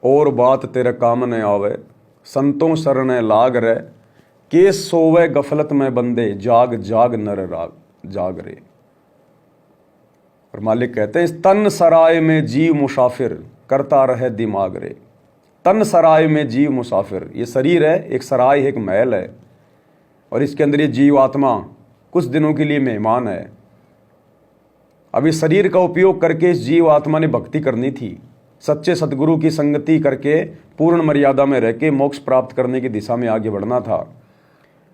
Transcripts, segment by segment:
और बात तेरे काम न आवे, संतों शरण लाग रे, के सोवे गफलत में बंदे, जाग जाग नर राग जाग रे। और मालिक कहते हैं, इस तन सराय में जीव मुसाफिर, करता रहे दिमाग रे। तन सराय में जीव मुसाफिर, ये शरीर है, एक सराय है, एक महल है, और इसके अंदर ये जीव आत्मा कुछ दिनों के लिए मेहमान है। अब इस शरीर का उपयोग करके इस जीव आत्मा ने भक्ति करनी थी, सच्चे सतगुरु की संगति करके पूर्ण मर्यादा में रह के मोक्ष प्राप्त करने की दिशा में आगे बढ़ना था।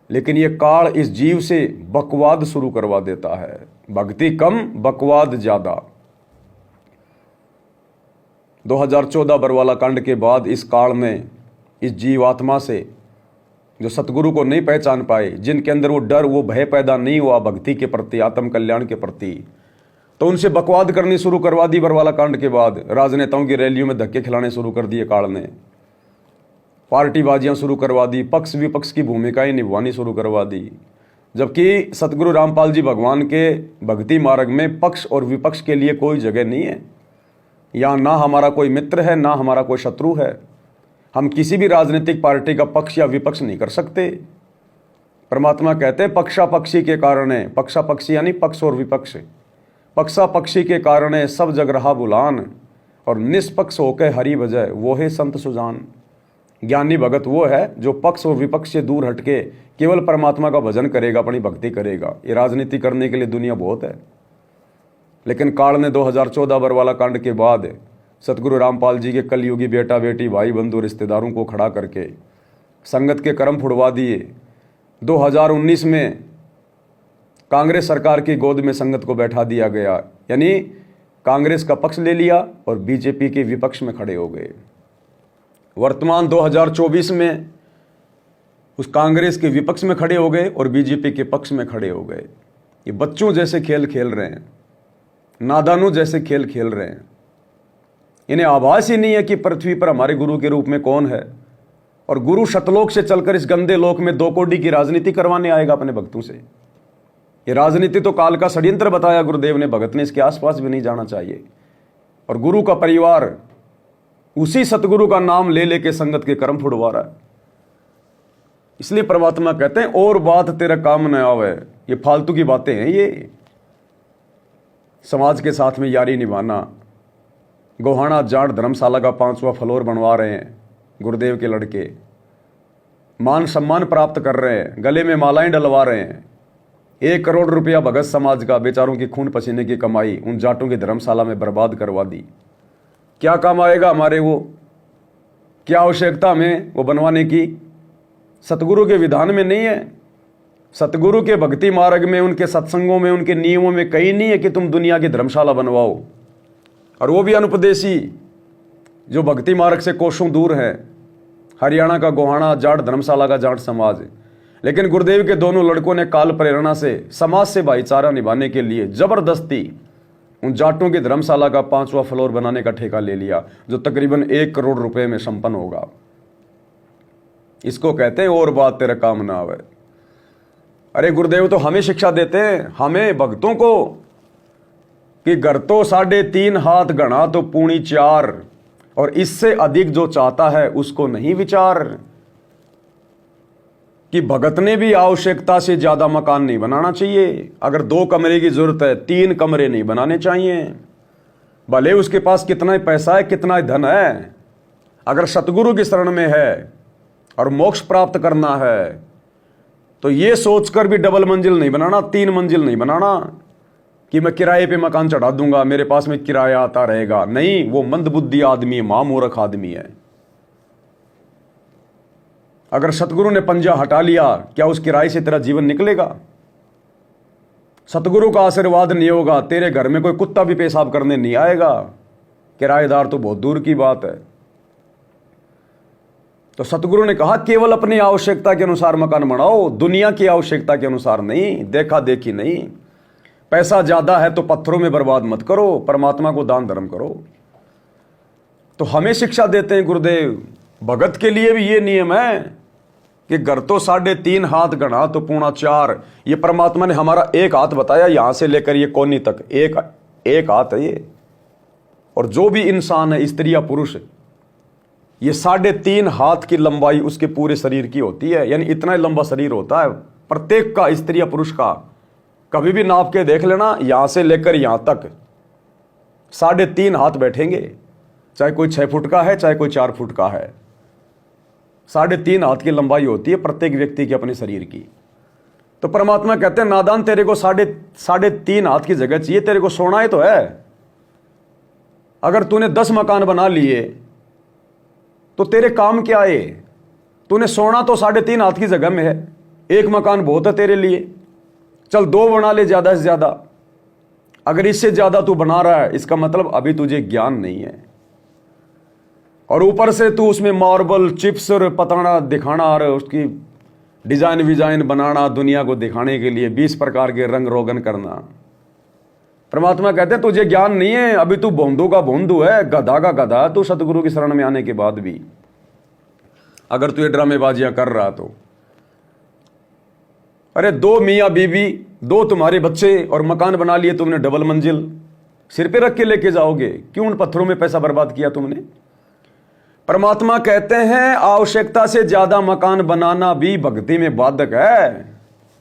लेकिन ये काल इस जीव से बकवाद शुरू करवा देता है, भक्ति कम बकवाद ज़्यादा। 2014 बरवाला कांड के बाद इस काल में इस जीवात्मा से जो सतगुरु को नहीं पहचान पाए, जिनके अंदर वो डर वो भय पैदा नहीं हुआ भक्ति के प्रति, आत्म कल्याण के प्रति, तो उनसे बकवाद करनी शुरू करवा दी। बरवाला कांड के बाद राजनेताओं की रैलियों में धक्के खिलाने शुरू कर दिए काल ने, पार्टीबाजियां शुरू करवा दी, पक्ष विपक्ष की भूमिकाएं निभानी शुरू करवा दी। जबकि सतगुरु रामपाल जी भगवान के भक्ति मार्ग में पक्ष और विपक्ष के लिए कोई जगह नहीं है। यहाँ ना हमारा कोई मित्र है, ना हमारा कोई शत्रु है। हम किसी भी राजनीतिक पार्टी का पक्ष या विपक्ष नहीं कर सकते। परमात्मा कहते हैं, पक्षापक्षी के कारण है, पक्षापक्षी यानी पक्ष और विपक्ष, पक्षापक्षी के कारण है सब जग रहा बुलान, और निष्पक्ष होकर हरि बजाय वो है संत सुजान। ज्ञानी भगत वो है जो पक्ष और विपक्ष से दूर हटके केवल परमात्मा का भजन करेगा, अपनी भक्ति करेगा। ये राजनीति करने के लिए दुनिया बहुत है। लेकिन काल ने 2014 बरवाला कांड के बाद सतगुरु रामपाल जी के कलयुगी बेटा बेटी भाई बंधु रिश्तेदारों को खड़ा करके संगत के कर्म फुड़वा दिए। 2019 में कांग्रेस सरकार की गोद में संगत को बैठा दिया गया, यानी कांग्रेस का पक्ष ले लिया और बीजेपी के विपक्ष में खड़े हो गए। वर्तमान 2024 में उस कांग्रेस के विपक्ष में खड़े हो गए और बीजेपी के पक्ष में खड़े हो गए। ये बच्चों जैसे खेल खेल रहे हैं, नादानों जैसे खेल खेल रहे हैं। इन्हें आभास ही नहीं है कि पृथ्वी पर हमारे गुरु के रूप में कौन है, और गुरु शतलोक से चलकर इस गंदे लोक में दो कोडी की राजनीति करवाने आएगा अपने भक्तों से। ये राजनीति तो काल का षड्यंत्र बताया गुरुदेव ने, भगत ने इसके आसपास भी नहीं जाना चाहिए। और गुरु का परिवार उसी सतगुरु का नाम ले लेके संगत के कर्म फुड़वा रहा है। इसलिए परमात्मा कहते हैं, और बात तेरा काम न आवे। ये फालतू की बातें हैं। ये समाज के साथ में यारी निभाना, गोहाना जाट धर्मशाला का 5वां फ्लोर बनवा रहे हैं गुरुदेव के लड़के, मान सम्मान प्राप्त कर रहे हैं, गले में मालाएं डलवा रहे हैं। 1 करोड़ रुपया भगत समाज का बेचारों की खून पसीने की कमाई उन जाटों की धर्मशाला में बर्बाद करवा दी। क्या काम आएगा हमारे वो? क्या आवश्यकता हमें वो बनवाने की? सतगुरु के विधान में नहीं है। सतगुरु के भक्ति मार्ग में, उनके सत्संगों में, उनके नियमों में कहीं नहीं है कि तुम दुनिया की धर्मशाला बनवाओ, और वो भी अनुपदेशी जो भक्ति मार्ग से कोसों दूर है। हरियाणा का गोहाना जाट धर्मशाला का जाट समाज। लेकिन गुरुदेव के दोनों लड़कों ने काल प्रेरणा से समाज से भाईचारा निभाने के लिए जबरदस्ती उन जाटों की धर्मशाला का 5वां फ्लोर बनाने का ठेका ले लिया, जो तकरीबन 1 करोड़ रुपए में संपन्न होगा। इसको कहते हैं, और बात तेरा काम ना आवे। अरे गुरुदेव तो हमें शिक्षा देते हैं, हमें भक्तों को, कि घर तो 3.5 हाथ घना तो पूणी 4, और इससे अधिक जो चाहता है उसको नहीं विचार। कि भगत ने भी आवश्यकता से ज्यादा मकान नहीं बनाना चाहिए। अगर 2 कमरे की जरूरत है, 3 कमरे नहीं बनाने चाहिए, भले उसके पास कितना ही पैसा है, कितना ही धन है। अगर सतगुरु की शरण में है और मोक्ष प्राप्त करना है, तो ये सोचकर भी डबल मंजिल नहीं बनाना, 3 मंजिल नहीं बनाना कि मैं किराए पे मकान चढ़ा दूंगा, मेरे पास में किराया आता रहेगा। नहीं, वो मंदबुद्धि आदमी है, महामूर्ख आदमी है। अगर सतगुरु ने पंजा हटा लिया, क्या उस किराए से तेरा जीवन निकलेगा? सतगुरु का आशीर्वाद नहीं होगा, तेरे घर में कोई कुत्ता भी पेशाब करने नहीं आएगा। किराएदार तो बहुत दूर की बात है। तो सतगुरु ने कहा, केवल अपनी आवश्यकता के अनुसार मकान बनाओ, दुनिया की आवश्यकता के अनुसार नहीं, देखा देखी नहीं। पैसा ज्यादा है तो पत्थरों में बर्बाद मत करो, परमात्मा को दान धर्म करो। तो हमें शिक्षा देते हैं गुरुदेव, भगत के लिए भी ये नियम है कि घर तो 3.5 हाथ घना तो पूणा 4। ये परमात्मा ने हमारा 1 हाथ बताया, यहां से लेकर ये कोनी तक एक हाथ है ये। और जो भी इंसान है, स्त्री या पुरुष, ये 3.5 हाथ की लंबाई उसके पूरे शरीर की होती है, यानी इतना ही लंबा शरीर होता है प्रत्येक का, स्त्री या पुरुष का। कभी भी नाप के देख लेना, यहां से लेकर यहां तक 3.5 हाथ बैठेंगे, चाहे कोई 6 फुट का है चाहे कोई 4 फुट का है। 3.5 हाथ की लंबाई होती है प्रत्येक व्यक्ति के अपने शरीर की। तो परमात्मा कहते हैं नादान, तेरे को 3.5 हाथ की जगह चाहिए, तेरे को सोना ही तो है। अगर तूने 10 मकान बना लिए तो तेरे काम क्या है? तूने सोना तो 3.5 हाथ की जगह में है, एक मकान बहुत है तेरे लिए, चल 2 बना ले ज्यादा से ज्यादा। अगर इससे ज्यादा तू बना रहा है, इसका मतलब अभी तुझे ज्ञान नहीं है। और ऊपर से तू उसमें मार्बल चिप्स और पताना दिखाना और उसकी डिजाइन विजाइन बनाना, दुनिया को दिखाने के लिए 20 प्रकार के रंग रोगन करना। परमात्मा कहते हैं तुझे ज्ञान नहीं है, अभी तू भोंदू का भोंदू है, गधा का गधा। तू सतगुरु की शरण में आने के बाद भी अगर तू ये ड्रामेबाजियां कर रहा तो, अरे 2 मियाँ बीवी, 2 तुम्हारे बच्चे और मकान बना लिए तुमने डबल मंजिल, सिर पे रख के लेके जाओगे? क्यों उन पत्थरों में पैसा बर्बाद किया तुमने? परमात्मा कहते हैं आवश्यकता से ज्यादा मकान बनाना भी भक्ति में बाधक है।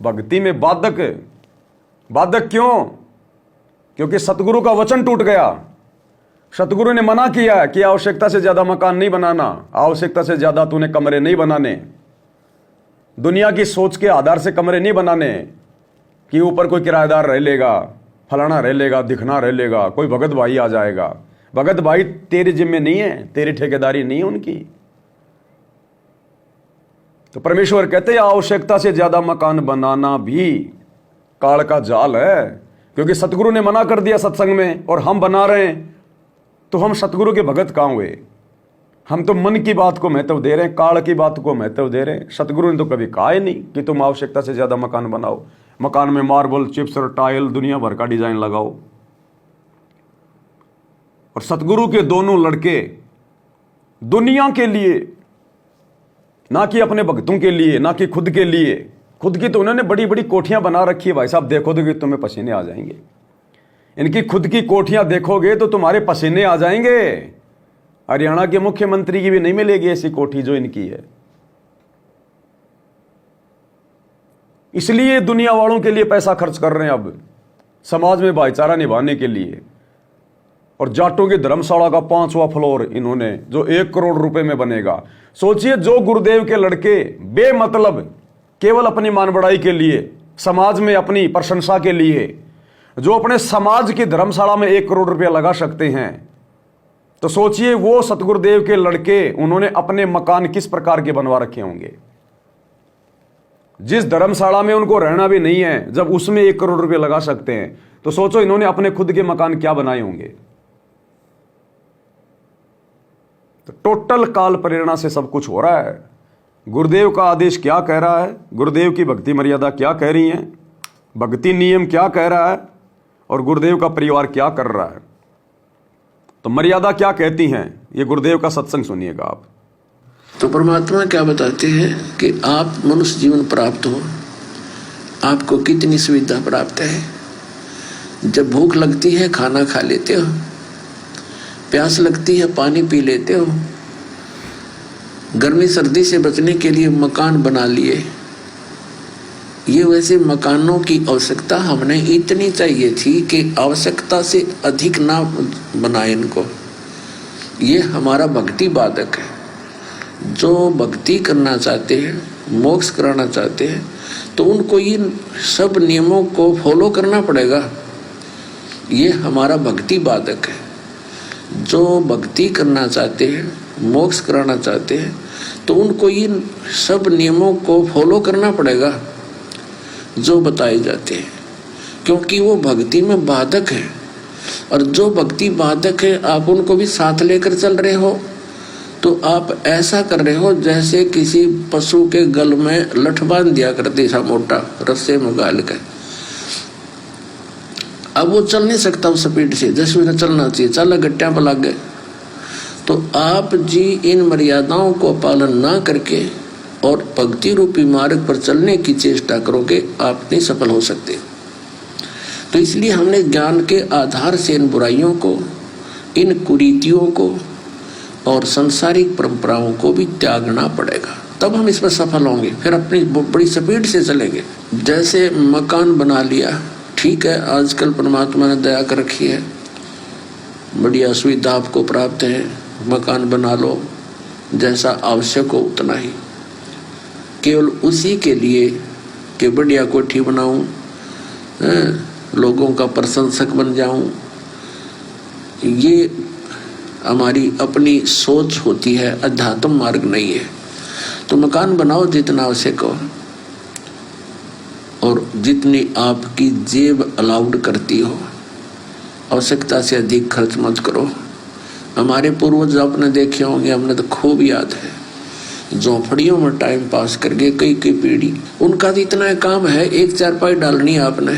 भक्ति में बाधक। बाधक क्यों? क्योंकि सतगुरु का वचन टूट गया। सतगुरु ने मना किया कि आवश्यकता से ज्यादा मकान नहीं बनाना, आवश्यकता से ज्यादा तूने कमरे नहीं बनाने, दुनिया की सोच के आधार से कमरे नहीं बनाने कि ऊपर कोई किराएदार रह लेगा, फलाना रह लेगा, दिखना रह लेगा, कोई भगत भाई आ जाएगा। भगत भाई तेरे जिम्मे नहीं है, तेरी ठेकेदारी नहीं है उनकी। तो परमेश्वर कहते हैं आवश्यकता से ज्यादा मकान बनाना भी काल का जाल है। क्योंकि सतगुरु ने मना कर दिया सत्संग में और हम बना रहे हैं, तो हम सतगुरु के भगत कहां हुए? हम तो मन की बात को महत्व दे रहे हैं, काल की बात को महत्व दे रहे हैं। सतगुरु ने तो कभी कहा ही नहीं कि तुम आवश्यकता से ज्यादा मकान बनाओ, मकान में मार्बल चिप्स और टाइल दुनिया भर का डिजाइन लगाओ। और सतगुरु के दोनों लड़के दुनिया के लिए, ना कि अपने भक्तों के लिए, ना कि खुद के लिए, खुद की तो उन्होंने बड़ी बड़ी कोठियां बना रखी है। भाई साहब देखोगे तो तुम्हें पसीने आ जाएंगे। इनकी खुद की कोठियां देखोगे तो तुम्हारे पसीने आ जाएंगे। हरियाणा के मुख्यमंत्री की भी नहीं मिलेगी ऐसी कोठी जो इनकी है। इसलिए दुनिया वालों के लिए पैसा खर्च कर रहे हैं अब, समाज में भाईचारा निभाने के लिए। और जाटों की धर्मशाला का 5वां फ्लोर इन्होंने, जो 1 करोड़ रुपए में बनेगा। सोचिए, जो गुरुदेव के लड़के बेमतलब केवल अपनी मान बढ़ाई के लिए, समाज में अपनी प्रशंसा के लिए, जो अपने समाज की धर्मशाला में 1 करोड़ रुपया लगा सकते हैं, तो सोचिए वो सतगुरुदेव के लड़के उन्होंने अपने मकान किस प्रकार के बनवा रखे होंगे। जिस धर्मशाला में उनको रहना भी नहीं है, जब उसमें 1 करोड़ रुपए लगा सकते हैं, तो सोचो इन्होंने अपने खुद के मकान क्या बनाए होंगे। तो टोटल काल प्रेरणा से सब कुछ हो रहा है। गुरुदेव का आदेश क्या कह रहा है, गुरुदेव की भक्ति मर्यादा क्या कह रही है, भक्ति नियम क्या कह रहा है, और गुरुदेव का परिवार क्या कर रहा है। तो मर्यादा क्या कहती हैं, ये गुरुदेव का सत्संग सुनिएगा आप। तो परमात्मा क्या बताते हैं कि आप मनुष्य जीवन प्राप्त हो, आपको कितनी सुविधा प्राप्त है। जब भूख लगती है खाना खा लेते हो, प्यास लगती है पानी पी लेते हो, गर्मी सर्दी से बचने के लिए मकान बना लिए। ये वैसे मकानों की आवश्यकता हमने इतनी चाहिए थी कि आवश्यकता से अधिक ना बनाए इनको। ये हमारा भक्ति बाधक है। जो भक्ति करना चाहते हैं, मोक्ष कराना चाहते हैं, तो उनको इन सब नियमों को फॉलो करना पड़ेगा। ये हमारा भक्ति बाधक है। जो भक्ति करना चाहते हैं, मोक्ष कराना चाहते हैं, तो उनको इन सब नियमों को फॉलो करना पड़ेगा जो बताए जाते हैं, क्योंकि वो भक्ति में बाधक है। और जो भक्ति बाधक है आप उनको भी साथ लेकर चल रहे हो, तो आप ऐसा कर रहे हो जैसे किसी पशु के गल में लठ बांध दिया करते सा मोटा रस्से में गाल कर। अब वो चल नहीं सकता उस स्पीड से जैसे उन्हें चलना चाहिए, चल गट्टियां पर लग गए। तो आप जी इन मर्यादाओं को पालन ना करके और भक्ति रूपी मार्ग पर चलने की चेष्टा करोगे, आप नहीं सफल हो सकते। तो इसलिए हमने ज्ञान के आधार से इन बुराइयों को, इन कुरीतियों को, और सांसारिक परंपराओं को भी त्यागना पड़ेगा, तब हम इसमें सफल होंगे। फिर अपनी बड़ी स्पीड से चलेंगे। जैसे मकान बना लिया, ठीक है, आजकल परमात्मा ने दया कर रखी है, बढ़िया सुविधा आपको प्राप्त है, मकान बना लो, जैसा आवश्यक हो उतना ही, केवल उसी के लिए कि बढ़िया कोठी बनाऊं, लोगों का प्रशंसक बन जाऊं, ये हमारी अपनी सोच होती है, अध्यात्म मार्ग नहीं है। तो मकान बनाओ जितना आवश्यक हो और जितनी आपकी जेब अलाउड करती हो, आवश्यकता से अधिक खर्च मत करो। हमारे पूर्वज आपने देखे होंगे, हमने तो खूब याद है, झोंपड़ियों में टाइम पास करके कई पीढ़ी, उनका तो इतना काम है, एक चारपाई डालनी है आपने,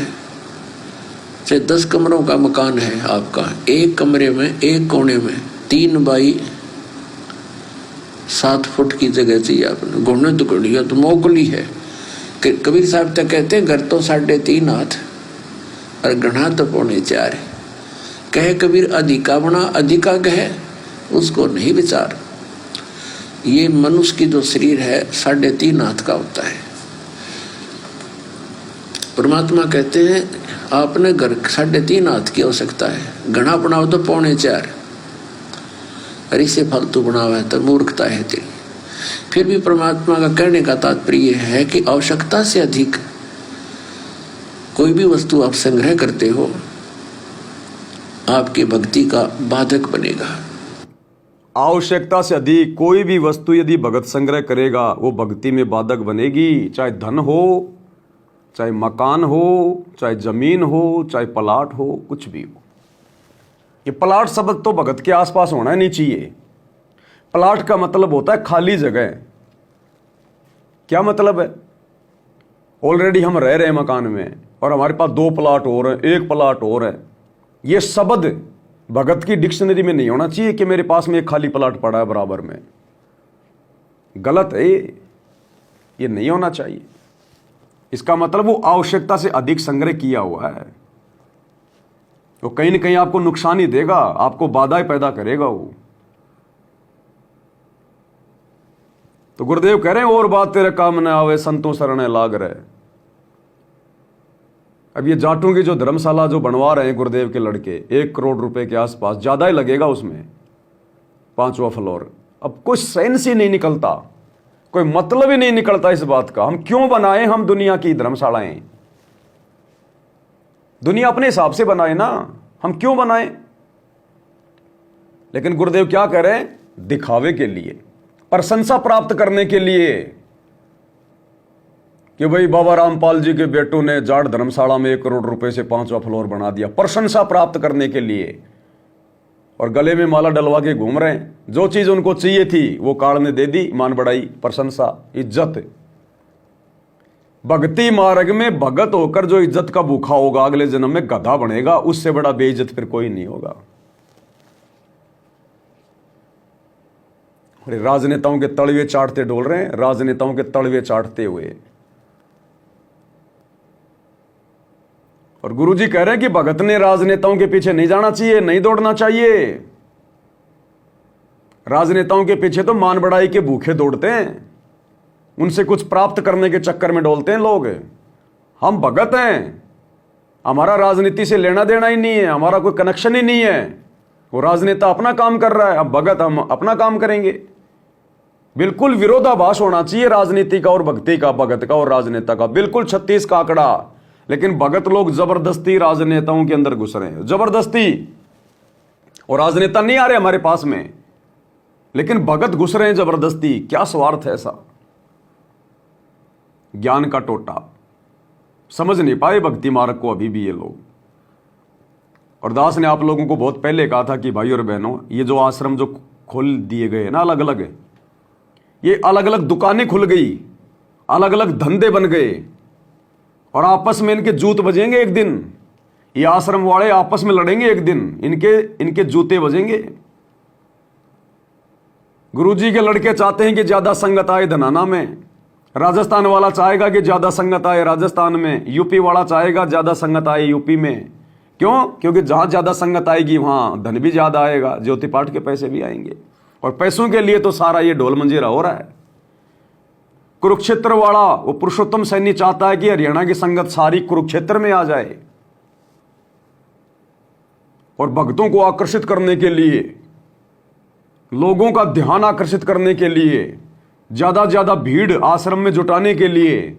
चाहे 10 कमरों का मकान है आपका, एक कमरे में एक कोने में 3 बाई 7 फुट की जगह चाहिए आपने, घुटने तो घुड़िया तो मोकली है। कबीर साहब तक कहते हैं घर तो 3.5 हाथ और गढ़ा तो 4.25 है। कहे कबीर अधिका बना, अधिका कहे उसको नहीं विचार। ये मनुष्य की जो शरीर है 3.5 हाथ का होता है। परमात्मा कहते हैं आपने घर 3.5 हाथ की आवश्यकता है, घना बनाओ तो 4.25, और इसे फालतू बनावा है तो मूर्खता है तेरी। फिर भी परमात्मा का कहने का तात्पर्य है कि आवश्यकता से अधिक कोई भी वस्तु आप संग्रह करते हो, आपकी भक्ति का बाधक बनेगा। आवश्यकता से अधिक कोई भी वस्तु यदि भगत संग्रह करेगा वो भक्ति में बाधक बनेगी। चाहे धन हो, चाहे मकान हो, चाहे जमीन हो, चाहे प्लाट हो, कुछ भी हो। ये प्लाट शब्द तो भगत के आसपास होना नहीं चाहिए। प्लाट का मतलब होता है खाली जगह। क्या मतलब है? ऑलरेडी हम रह रहे हैं मकान में और हमारे पास 2 प्लाट और हैं, 1 प्लाट और है। ये शब्द भगत की डिक्शनरी में नहीं होना चाहिए कि मेरे पास में एक खाली प्लाट पड़ा है बराबर में। गलत है, ये नहीं होना चाहिए। इसका मतलब वो आवश्यकता से अधिक संग्रह किया हुआ है, वो कहीं ना कहीं आपको नुकसान ही देगा, आपको बाधाएं पैदा करेगा वो। तो गुरुदेव कह रहे हैं और बात तेरे काम न आवे, संतों शरण लाग रहे। अब ये जाटों की जो धर्मशाला जो बनवा रहे हैं गुरुदेव के लड़के, 1 करोड़ रुपए के आसपास, ज्यादा ही लगेगा उसमें, 5वां फ्लोर। अब कुछ सेंस ही नहीं निकलता, कोई मतलब ही नहीं निकलता इस बात का। हम क्यों बनाए हम दुनिया की धर्मशालाएं? दुनिया अपने हिसाब से बनाए ना, हम क्यों बनाए? लेकिन गुरुदेव क्या कह रहे हैं? दिखावे के लिए, प्रशंसा प्राप्त करने के लिए कि भाई बाबा रामपाल जी के बेटों ने जाट धर्मशाला में 1 करोड़ रुपए से 5वां फ्लोर बना दिया, प्रशंसा प्राप्त करने के लिए। और गले में माला डलवा के घूम रहे हैं। जो चीज उनको चाहिए थी वो काल ने दे दी, मान बढ़ाई, प्रशंसा, इज्जत। भक्ति मार्ग में भगत होकर जो इज्जत का भूखा होगा अगले जन्म में गधा बनेगा, उससे बड़ा बेइज्जत फिर कोई नहीं होगा। राजनेताओं के तलवे चाटते डोल रहे हैं, राजनेताओं के तलवे चाटते हुए। और गुरुजी कह रहे हैं कि भगत ने राजनेताओं के पीछे नहीं जाना चाहिए, नहीं दौड़ना चाहिए। राजनेताओं के पीछे तो मान बढ़ाई के भूखे दौड़ते हैं, उनसे कुछ प्राप्त करने के चक्कर में डोलते हैं लोग। हम भगत हैं, हमारा राजनीति से लेना देना ही नहीं है, हमारा कोई कनेक्शन ही नहीं है। वो राजनेता अपना काम कर रहा है, अब भगत हम अपना काम करेंगे। बिल्कुल विरोधाभास होना चाहिए राजनीति का और भक्ति का, भगत का और राजनेता का, बिल्कुल 36 का आंकड़ा। लेकिन भगत लोग जबरदस्ती राजनेताओं के अंदर घुस रहे हैं, जबरदस्ती। और राजनेता नहीं आ रहे हमारे पास में, लेकिन भगत घुस रहे हैं जबरदस्ती। क्या स्वार्थ है ऐसा? ज्ञान का टोटा, समझ नहीं पाए भक्ति मार्ग को अभी भी ये लोग। और दास ने आप लोगों को बहुत पहले कहा था कि भाई और बहनों, ये जो आश्रम जो खोल दिए गए ना अलग अलग, ये अलग अलग दुकानें खुल गई, अलग अलग धंधे बन गए, और आपस में इनके जूत बजेंगे एक दिन। ये आश्रम वाले आपस में लड़ेंगे एक दिन, इनके जूते बजेंगे। गुरुजी के लड़के चाहते हैं कि ज्यादा संगत आए धनाना में, राजस्थान वाला चाहेगा कि ज्यादा संगत आए राजस्थान में, यूपी वाला चाहेगा ज्यादा संगत आए यूपी में। क्यों? क्योंकि जहां ज्यादा संगत आएगी वहां धन भी ज्यादा आएगा, ज्योति पाठ के पैसे भी आएंगे। और पैसों के लिए तो सारा ये ढोल मंजीरा हो रहा है। कुरुक्षेत्र वाला वो पुरुषोत्तम सैनी चाहता है कि हरियाणा की संगत सारी कुरुक्षेत्र में आ जाए, और भक्तों को आकर्षित करने के लिए, लोगों का ध्यान आकर्षित करने के लिए, ज्यादा भीड़ आश्रम में जुटाने के लिए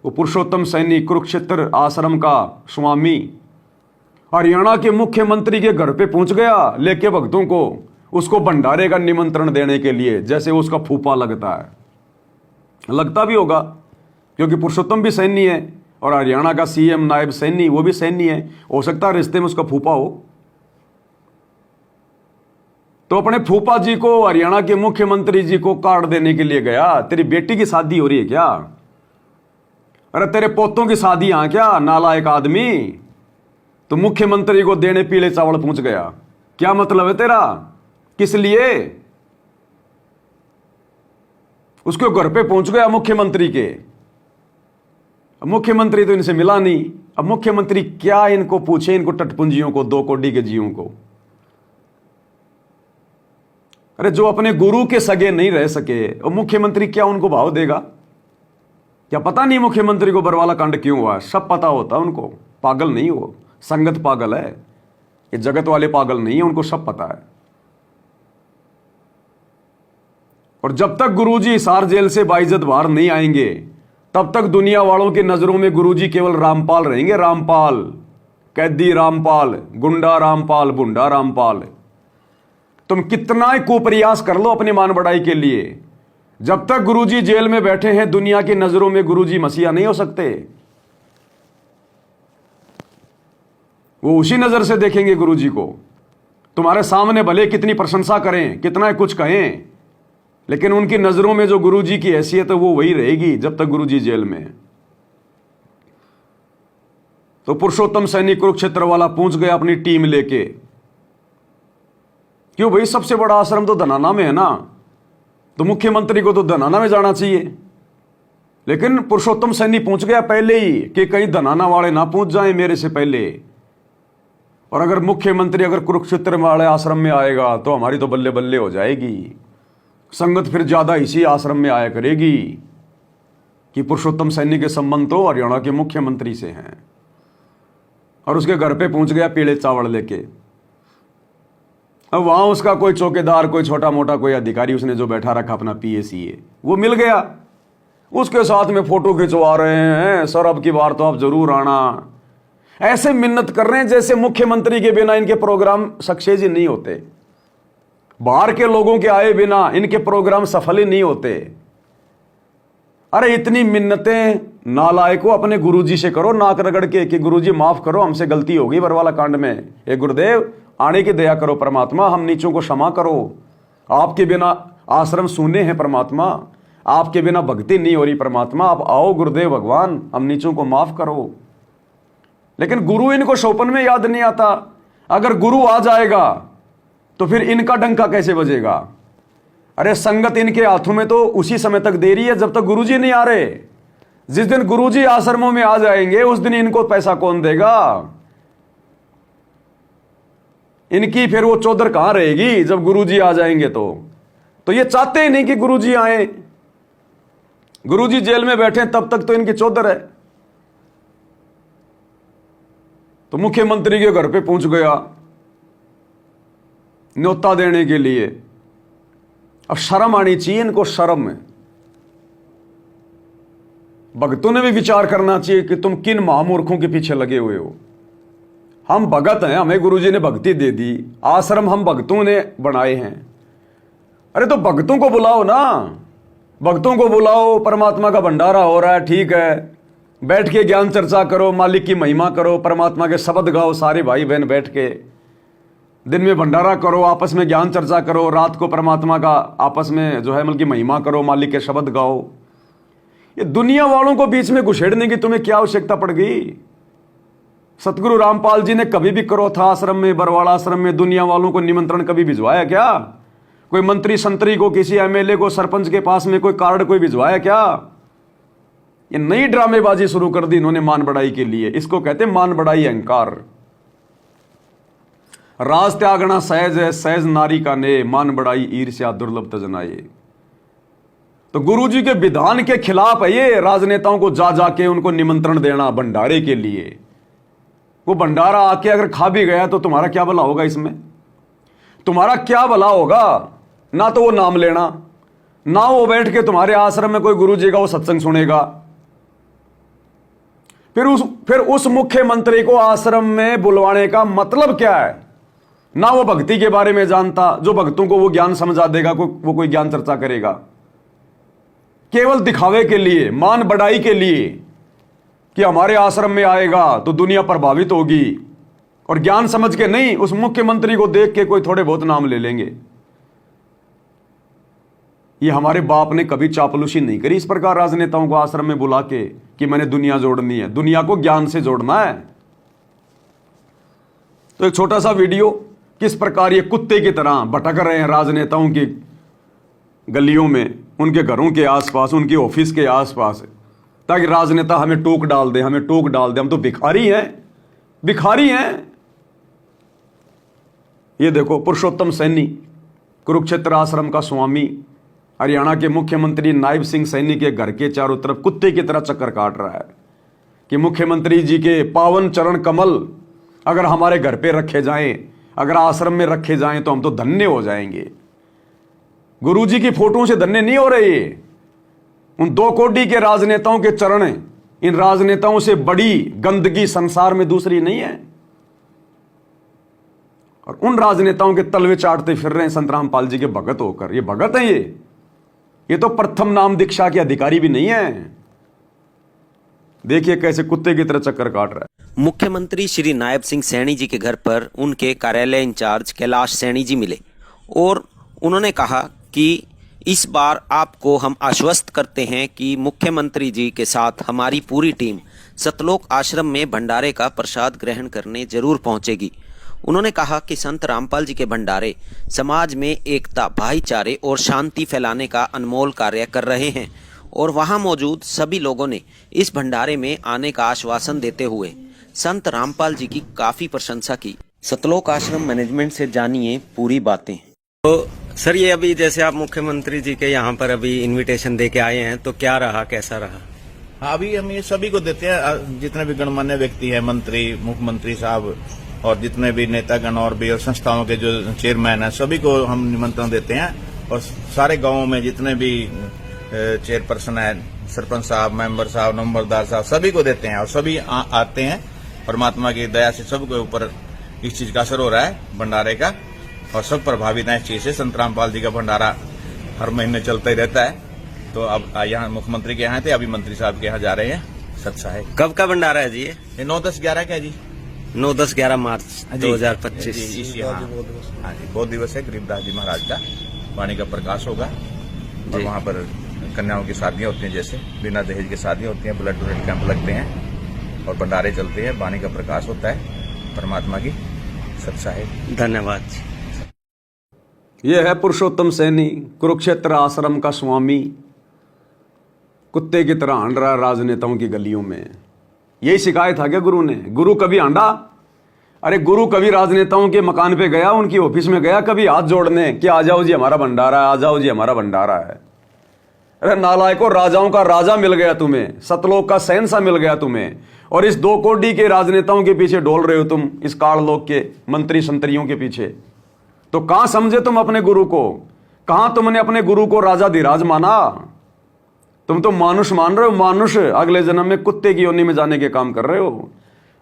वो पुरुषोत्तम सैनी कुरुक्षेत्र आश्रम का स्वामी हरियाणा के मुख्यमंत्री के घर पे पहुंच गया लेके भक्तों को उसको भंडारे का निमंत्रण देने के लिए, जैसे उसका फूफा लगता है। लगता भी होगा क्योंकि पुरुषोत्तम भी सैनी है और हरियाणा का सीएम नायब सैनी वो भी सैनी है, हो सकता है रिश्ते में उसका फूफा हो। तो अपने फूफा जी को हरियाणा के मुख्यमंत्री जी को कार्ड देने के लिए गया। तेरी बेटी की शादी हो रही है क्या? अरे तेरे पोतों की शादी यहां क्या, नालायक आदमी। तो मुख्यमंत्री को देने पीले चावल पहुंच गया। क्या मतलब है तेरा? किस लिए? उसके घर पे पहुंच गया मुख्यमंत्री के। अब मुख्यमंत्री तो इनसे मिला नहीं। अब मुख्यमंत्री क्या इनको पूछे, इनको टटपुंजियों को, 2 कोडी के जीवों को। अरे जो अपने गुरु के सगे नहीं रह सके और मुख्यमंत्री क्या उनको भाव देगा? क्या पता नहीं मुख्यमंत्री को बरवाला कांड क्यों हुआ? सब पता होता उनको। पागल नहीं हो, संगत पागल है, ये जगत वाले पागल नहीं है, उनको सब पता है। और जब तक गुरुजी हिसार जेल से बाइज्जत बाहर नहीं आएंगे तब तक दुनिया वालों की नजरों में गुरुजी केवल रामपाल रहेंगे। रामपाल, कैदी रामपाल, गुंडा रामपाल, बुंडा रामपाल। तुम कितना ही कुप्रयास कर लो अपनी मान बढ़ाई के लिए, जब तक गुरुजी जेल में बैठे हैं दुनिया की नजरों में गुरुजी मसीहा नहीं हो सकते। वो उसी नजर से देखेंगे गुरुजी को। तुम्हारे सामने भले कितनी प्रशंसा करें, कितना कुछ कहें, लेकिन उनकी नजरों में जो गुरुजी की हैसियत है वो वही रहेगी जब तक गुरुजी जेल में है। तो पुरुषोत्तम सैनी कुरुक्षेत्र वाला पहुंच गया अपनी टीम लेके। क्यों भाई, सबसे बड़ा आश्रम तो धनाना में है ना, तो मुख्यमंत्री को तो धनाना में जाना चाहिए। लेकिन पुरुषोत्तम सैनी पहुंच गया पहले ही कि कहीं धनाना वाले ना पहुंच जाएं मेरे से पहले। और अगर मुख्यमंत्री अगर कुरुक्षेत्र वाले आश्रम में आएगा तो हमारी तो बल्ले बल्ले हो जाएगी। संगत फिर ज्यादा इसी आश्रम में आया करेगी कि पुरुषोत्तम सैनी के संबंध तो हरियाणा के मुख्यमंत्री से हैं। और उसके घर पे पहुंच गया पीले चावल लेके। अब वहां उसका कोई चौकीदार, कोई छोटा मोटा कोई अधिकारी उसने जो बैठा रखा अपना पीएसीए, वो मिल गया। उसके साथ में फोटो खिंचवा रहे हैं, सर अब की बार तो आप जरूर आना। ऐसे मिन्नत कर रहे हैं जैसे मुख्यमंत्री के बिना इनके प्रोग्राम सक्सेस ही नहीं होते, बाहर के लोगों के आए बिना इनके प्रोग्राम सफल ही नहीं होते। अरे इतनी मिन्नतें नालायको अपने गुरुजी से करो नाक रगड़ के कि गुरुजी माफ करो, हमसे गलती होगी बरवाला कांड में। ए गुरुदेव, आने की दया करो परमात्मा, हम नीचों को क्षमा करो। आपके बिना आश्रम सूने हैं परमात्मा, आपके बिना भक्ति नहीं हो रही परमात्मा, आप आओ गुरुदेव भगवान, हम नीचों को माफ करो। लेकिन गुरु इनको शोपन में याद नहीं आता। अगर गुरु आ जाएगा तो फिर इनका डंका कैसे बजेगा? अरे संगत इनके हाथों में तो उसी समय तक दे रही है जब तक गुरुजी नहीं आ रहे। जिस दिन गुरुजी आश्रमों में आ जाएंगे उस दिन इनको पैसा कौन देगा? इनकी फिर वो चौधर कहां रहेगी जब गुरुजी आ जाएंगे? तो ये चाहते ही नहीं कि गुरुजी आए। गुरुजी जेल में बैठे तब तक तो इनकी चौधर है। तो मुख्यमंत्री के घर पे पहुंच गया न्योता देने के लिए। अब शर्म आनी चाहिए इनको, शर्म है। भक्तों ने भी विचार करना चाहिए कि तुम किन महामूर्खों के पीछे लगे हुए हो। हम भगत हैं, हमें गुरुजी ने भक्ति दे दी, आश्रम हम भक्तों ने बनाए हैं। अरे तो भक्तों को बुलाओ ना, भक्तों को बुलाओ, परमात्मा का भंडारा हो रहा है, ठीक है, बैठ के ज्ञान चर्चा करो, मालिक की महिमा करो, परमात्मा के शब्द गाओ, सारे भाई बहन बैठ के दिन में भंडारा करो, आपस में ज्ञान चर्चा करो, रात को परमात्मा का आपस में जो है मतलब की महिमा करो, मालिक के शब्द गाओ। ये दुनिया वालों को बीच में घुसेड़ने की तुम्हें क्या आवश्यकता पड़ गई? सतगुरु रामपाल जी ने कभी भी करो था आश्रम में, बरवाड़ा आश्रम में दुनिया वालों को निमंत्रण कभी भिजवाया क्या? कोई मंत्री संतरी को, किसी एमएलए को, सरपंच के पास में कोई कार्ड कोई भिजवाया क्या? ये नई ड्रामेबाजी शुरू कर दी इन्होंने मान बढ़ाई के लिए। इसको कहते हैं मान बढ़ाई अहंकार। राज त्यागना सहज है, सहज नारी का ने, मान बढ़ाई ईर्ष्या दुर्लभ तजनाए। तो गुरुजी के विधान के खिलाफ है ये राजनेताओं को जा जाके उनको निमंत्रण देना भंडारे के लिए। वो भंडारा आके अगर खा भी गया तो तुम्हारा क्या भला होगा इसमें? तुम्हारा क्या भला होगा? ना तो वो नाम लेना, ना वो बैठ के तुम्हारे आश्रम में कोई गुरुजी का वो सत्संग सुनेगा। फिर उस मुख्यमंत्री को आश्रम में बुलवाने का मतलब क्या है? ना वो भक्ति के बारे में जानता, जो भक्तों को वो ज्ञान समझा देगा, वो कोई ज्ञान चर्चा करेगा। केवल दिखावे के लिए, मान बढ़ाई के लिए कि हमारे आश्रम में आएगा तो दुनिया प्रभावित होगी, और ज्ञान समझ के नहीं, उस मुख्यमंत्री को देख के कोई थोड़े बहुत नाम ले लेंगे। ये हमारे बाप ने कभी चापलूसी नहीं करी इस प्रकार राजनेताओं को आश्रम में बुला के कि मैंने दुनिया जोड़नी है। दुनिया को ज्ञान से जोड़ना है। तो एक छोटा सा वीडियो, किस प्रकार ये कुत्ते की तरह भटक रहे हैं राजनेताओं की गलियों में, उनके घरों के आसपास, उनके ऑफिस के आसपास, ताकि राजनेता हमें टोक डाल दे, हमें टोक डाल दे, हम तो भिखारी हैं, भिखारी हैं। ये देखो पुरुषोत्तम सैनी, कुरुक्षेत्र आश्रम का स्वामी, हरियाणा के मुख्यमंत्री नायब सिंह सैनी के घर के चारों तरफ कुत्ते की तरह चक्कर काट रहा है कि मुख्यमंत्री जी के पावन चरण कमल अगर हमारे घर पे रखे जाएं, अगर आश्रम में रखे जाएं तो हम तो धन्य हो जाएंगे। गुरुजी की फोटो से धन्य नहीं हो रहे। उन 2 कोटी के राजनेताओं के चरण, इन राजनेताओं से बड़ी गंदगी संसार में दूसरी नहीं है। और उन राजनेताओं के तलवे चाटते फिर रहे हैं संत रामपाल जी के भगत होकर। ये भगत हैं ये तो प्रथम नाम दीक्षा के अधिकारी भी नहीं है। देखिए कैसे कुत्ते की तरह चक्कर काट रहा है। मुख्यमंत्री श्री नायब सिंह सैनी जी के घर पर उनके कार्यालय इंचार्ज कैलाश सैनी जी मिले और उन्होंने कहा कि इस बार आपको हम आश्वस्त करते हैं कि मुख्यमंत्री जी के साथ हमारी पूरी टीम सतलोक आश्रम में भंडारे का प्रसाद ग्रहण करने जरूर पहुंचेगी। उन्होंने कहा कि संत रामपाल जी के भंडारे समाज में एकता, भाईचारे और शांति फैलाने का अनमोल कार्य कर रहे हैं और वहां मौजूद सभी लोगों ने इस भंडारे में आने का आश्वासन देते हुए संत रामपाल जी की काफी प्रशंसा की। सतलोक आश्रम मैनेजमेंट से जानिए पूरी बातें। तो सर, ये अभी जैसे आप मुख्यमंत्री जी के यहाँ पर अभी इनविटेशन दे के आए हैं, तो क्या रहा, कैसा रहा? हाँ, अभी हम ये सभी को देते हैं, जितने भी गणमान्य व्यक्ति हैं, मंत्री, मुख्यमंत्री साहब और जितने भी नेतागण और भी और संस्थाओं के जो चेयरमैन हैं, सभी को हम निमंत्रण देते हैं। और सारे गांवों में जितने भी चेयरपर्सन है, सरपंच साहब, मेंबर साहब, नंबरदार साहब, सभी को देते हैं और सभी आते हैं। परमात्मा की दया से सबके ऊपर इस चीज का असर हो रहा है भंडारे का, और सब प्रभावित हैं इस चीज से। संत रामपाल जी का भंडारा हर महीने चलता ही रहता है। तो अब यहाँ मुख्यमंत्री के यहाँ थे, अभी मंत्री साहब के यहाँ जा रहे हैं सत्साहे। कब का भंडारा है जी? ये 9, 10, 11 का है जी। 9, 10, 11 मार्च 2025। हाँ जी, बहुत दिवस है गरीबदास जी महाराज का, वाणी का प्रकाश होगा। और वहाँ पर कन्याओं की शादियाँ होती हैं, जैसे बिना दहेज की शादियाँ होती हैं, ब्लड डोनेट कैंप लगते हैं और भंडारे चलते हैं, वाणी का प्रकाश होता है, परमात्मा की सत्साहे। धन्यवाद। यह है पुरुषोत्तम सैनी, कुरुक्षेत्र आश्रम का स्वामी, कुत्ते की तरह हांड रहा राजनेताओं की गलियों में। यही शिकायत था क्या गुरु ने? गुरु कभी हांडा? अरे गुरु कभी राजनेताओं के मकान पे गया, उनकी ऑफिस में गया कभी हाथ जोड़ने कि आ जाओ जी हमारा भंडारा है, आ जाओ जी हमारा भंडारा है? अरे नालायकों, राजाओं का राजा मिल गया तुम्हें, सतलोक का शहंशाह मिल गया तुम्हें, और इस 2 कोटी के राजनेताओं के पीछे डोल रहे हो तुम, इस काललोक के मंत्री संतरियों के पीछे। तो कहां समझे तुम अपने गुरु को? कहां तुमने अपने गुरु को राजा धीराज माना? तुम तो मानुष मान रहे हो, मानुष। अगले जन्म में कुत्ते की योनि में जाने के काम कर रहे हो।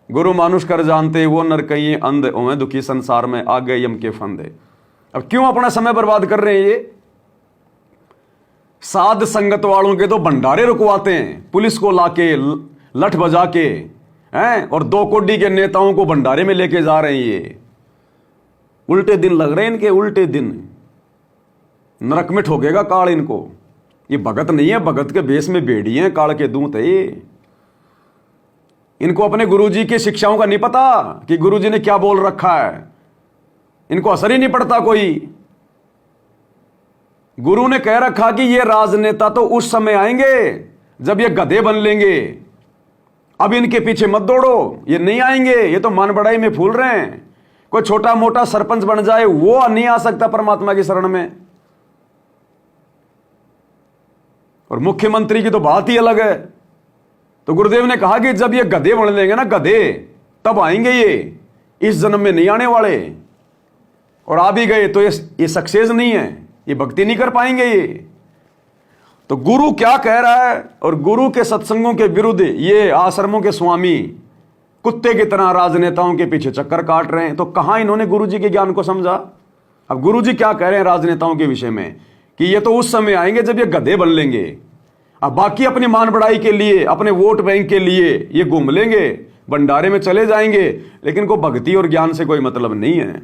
गुरु मानुष कर जानते वो नर कहीं अंध हों, दुखी संसार में आ गए यम के फंदे। अब क्यों अपना समय बर्बाद कर रहे हैं ये? साध संगत वालों के तो भंडारे रुकवाते हैं, पुलिस को लाके लठ बजा के हैं, और 2 कोटी के नेताओं को भंडारे में लेके जा रहे हैं। ये उल्टे दिन लग रहे हैं इनके, उल्टे दिन। नरक में ठोकेगा काल इनको। ये भगत नहीं है, भगत के भेष में भेड़ी हैं, काल के दूत है ये। इनको अपने गुरुजी की शिक्षाओं का नहीं पता कि गुरुजी ने क्या बोल रखा है। इनको असर ही नहीं पड़ता कोई। गुरु ने कह रखा कि ये राजनेता तो उस समय आएंगे जब ये गधे बन लेंगे, अब इनके पीछे मत दौड़ो, ये नहीं आएंगे, ये तो मान बढ़ाई में फूल रहे हैं। कोई छोटा मोटा सरपंच बन जाए वो नहीं आ सकता परमात्मा की शरण में। और मुख्यमंत्री की तो बात ही अलग है। तो गुरुदेव ने कहा कि जब ये गधे बन लेंगे ना, गधे, तब आएंगे ये, इस जन्म में नहीं आने वाले। और आ भी गए तो ये सक्सेस नहीं है, ये भक्ति नहीं कर पाएंगे ये। तो गुरु क्या कह रहा है, और गुरु के सत्संगों के विरुद्ध ये आश्रमों के स्वामी कुत्ते की तरह राजनेताओं के पीछे चक्कर काट रहे हैं। तो कहां इन्होंने गुरु जी के ज्ञान को समझा। अब गुरु जी क्या कह रहे हैं राजनेताओं के विषय में कि ये तो उस समय आएंगे जब ये गधे बन लेंगे। अब बाकी अपनी मान बढ़ाई के लिए, अपने वोट बैंक के लिए ये घूम लेंगे, भंडारे में चले जाएंगे, लेकिन को भक्ति और ज्ञान से कोई मतलब नहीं है।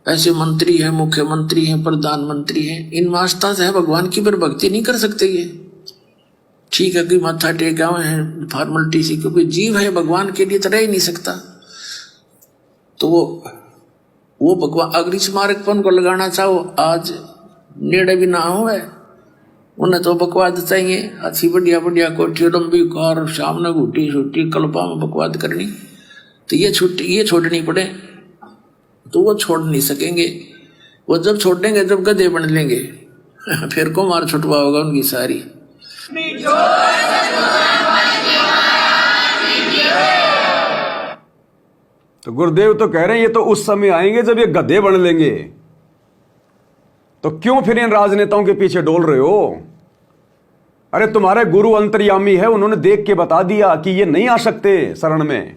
ऐसे मंत्री है, मुख्यमंत्री है, प्रधानमंत्री है, इन वास्ता से भगवान की पर भक्ति नहीं कर सकते ये। ठीक है कि माथा टेका हुए हैं फॉर्मेलिटी से, क्योंकि जीव है भगवान के लिए तो रह ही नहीं सकता। तो वो भगवान अग्नि स्मारक पर उनको लगाना चाहो, आज नेड़े भी ना हो है, उन्हें तो बकवाद चाहिए, अच्छी बढ़िया बढ़िया कोठी लंबी कार, सामने घुटी छुट्टी कल्पा में बकवाद करनी। तो ये छोड़नी पड़े, तो वो छोड़ नहीं सकेंगे। वो जब छोड़ेंगे जब गधे बन लेंगे फिर को मार छुटवा होगा उनकी सारी। तो गुरुदेव तो कह रहे हैं ये तो उस समय आएंगे जब ये गधे बन लेंगे। तो क्यों फिर इन राजनेताओं के पीछे डोल रहे हो। अरे तुम्हारे गुरु अंतर्यामी है, उन्होंने देख के बता दिया कि ये नहीं आ सकते शरण में,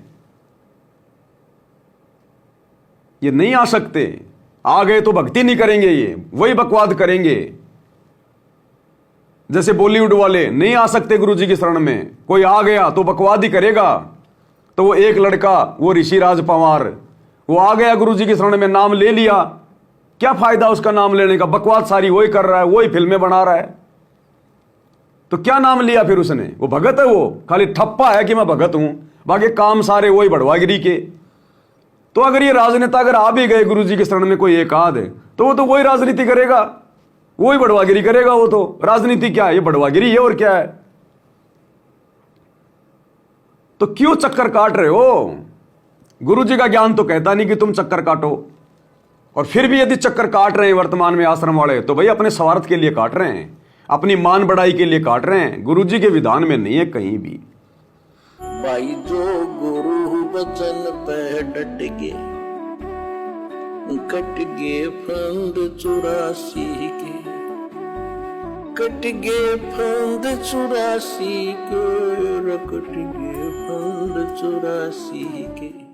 ये नहीं आ सकते। आ गए तो भक्ति नहीं करेंगे, ये वही बकवाद करेंगे। जैसे बॉलीवुड वाले नहीं आ सकते गुरु जी की शरण में, कोई आ गया तो बकवाद ही करेगा। तो वो एक लड़का, वो ऋषिराज पंवार, वो आ गया गुरु जी की शरण में, नाम ले लिया, क्या फायदा उसका नाम लेने का, बकवाद सारी वही कर रहा है, वही फिल्में बना रहा है। तो क्या नाम लिया फिर उसने, वो भगत है, वो खाली ठप्पा है कि मैं भगत हूं, बाकी काम सारे वही बढ़वागिरी के। तो अगर ये राजनेता अगर आ भी गए गुरु जी के शरण में कोई एक आध, तो वो तो वही राजनीति करेगा, वही बढ़वागिरी करेगा। वो तो राजनीति क्या है, ये बढ़वागिरी है और क्या है। तो क्यों चक्कर काट रहे हो। गुरु जी का ज्ञान तो कहता नहीं कि तुम चक्कर काटो। और फिर भी यदि चक्कर काट रहे हैं वर्तमान में आश्रम वाले, तो भाई अपने स्वार्थ के लिए काट रहे हैं, अपनी मान बढ़ाई के लिए काट रहे हैं, गुरु जी के विधान में नहीं है कहीं भी। भाई जो गुरु वचन पे डट गे, कट गे फंद 84 के, कट गे फंद 84 के, कट गे फंद 84 के।